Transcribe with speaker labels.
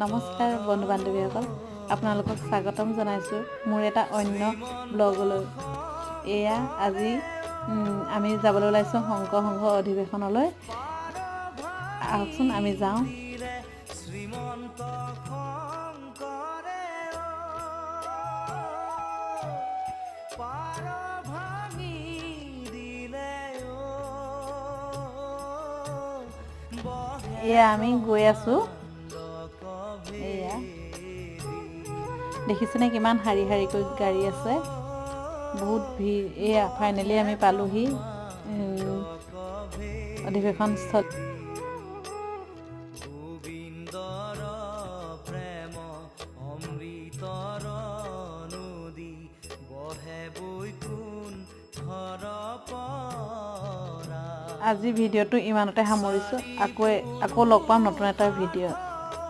Speaker 1: নমস্কাৰ বন্ধু বান্ধৱীসকল, আপোনালোকক স্বাগতম জনাইছোঁ মোৰ এটা অন্য ব্লগলৈ। এয়া আজি আমি যাবলৈ ওলাইছোঁ শংকৰ সংঘ অধিৱেশনলৈ। আহকচোন আমি যাওঁ। এয়া আমি গৈ আছোঁ। এয়া দেখিছেনে কিমান শাৰী শাৰীকৈ গাড়ী আছে, বহুত ভিৰ। এয়া ফাইনেলি আমি পালোহি অধিৱেশন স্থল। আজি ভিডিঅ'টো ইমানতে সামৰিছোঁ। আকৌ লগ পাম নতুন এটা ভিডিঅ'।